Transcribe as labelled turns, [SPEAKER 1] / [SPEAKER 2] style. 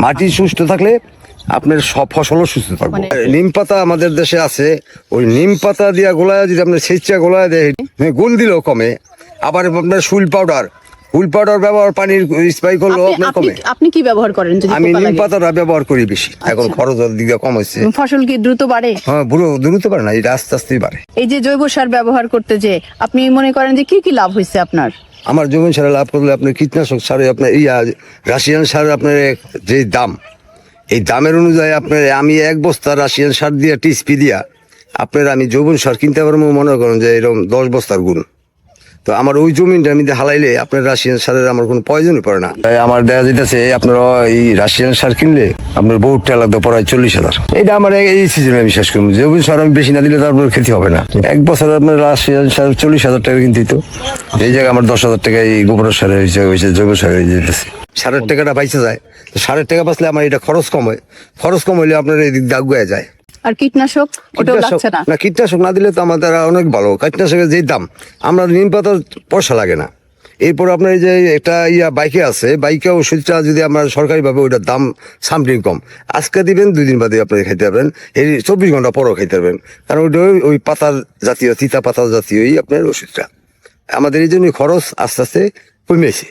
[SPEAKER 1] মাটি সুস্থ থাকলে আপনার সব ফসলও সুস্থ থাকবে। নিম পাতা আমাদের দেশে আছে, ওই নিম পাতা দিয়া গোলায় যদি আপনার স্বেচ্ছা গোলায় দেয় গুণ দিলেও কমে। আবার আপনার হুইল পাউডার ব্যবহার পানির স্প্রে করলেও আপনার কমে।
[SPEAKER 2] আপনি কি ব্যবহার করেন?
[SPEAKER 1] আমি নিম পাতাটা ব্যবহার করি বেশি। এখন খরচের দিকে কম হয়েছে।
[SPEAKER 2] ফসল কি দ্রুত বাড়ে?
[SPEAKER 1] হ্যাঁ, দ্রুত পারে না, এটা আস্তে আস্তেই বাড়ে।
[SPEAKER 2] এই যে জৈব সার ব্যবহার করতে যে আপনি মনে করেন যে কি কি লাভ হয়েছে আপনার?
[SPEAKER 1] আমার জৈব সারে লাভ করলে আপনার কীটনাশক সারে আপনার রাশিয়ান সার আপনার যে দাম, এই দামের অনুযায়ী আপনার আমি 1 বস্তা রাশিয়ান সার দিয়া টিএসপি দিয়া আপনার আমি জৈব সার কিনতে পারবো মনে করেন যে এরকম 10 বস্তার গুণ। তো আমার ওই জমিনটা আমি হালাইলে আপনার রাশিয়ান সারের আমার কোনো প্রয়োজনই পড়ে না। তাই আমার দেখা যেতেছে আপনার এই রাশিয়ান সার কিনলে আপনার বহুত টাকা লাগবে প্রায় 40,000। এটা আমার এই সিজনে আমি শেষ করবো। জৈব সার আমি বেশি না দিলে তারপর খেতে হবে না। 1 বছর আপনার রাশিয়ান সার 40,000 টাকা কিনতে তো এই জায়গায় আমার 10,000 টাকা এই গোবর সারে হয়েছে জৈব সার হয়ে যেতেছে। সারের টাকাটা বাইচে যায়, সারের টাকা বাঁচলে আমার এটা খরচ কম হয়। খরচ কম হইলে আপনার এই দিক দাগ গয়ে যায়।
[SPEAKER 2] আর কীটনাশক ওটাও লাগছে না?
[SPEAKER 1] না, কীটনাশক না দিলে তো আমাদের অনেক ভালো। কীটনাশকের যে দাম, আমরা নিম পাতার পয়সা লাগে না। এরপর আপনার এই যে একটা বাইকে আছে, বাইকে ওষুধটা যদি আমরা সরকারিভাবে ওইটার দাম সামথিং কম, আজকে দিবেন 2 দিন বাদে আপনি খাইতে পারবেন, এই 24 ঘন্টা পরও খাইতে পারবেন। কারণ ওইটা ওই পাতার জাতীয়, তিতা পাতার জাতীয়ই আপনার ওষুধটা। আমাদের এই জন্য খরচ আস্তে আস্তে কমেছে।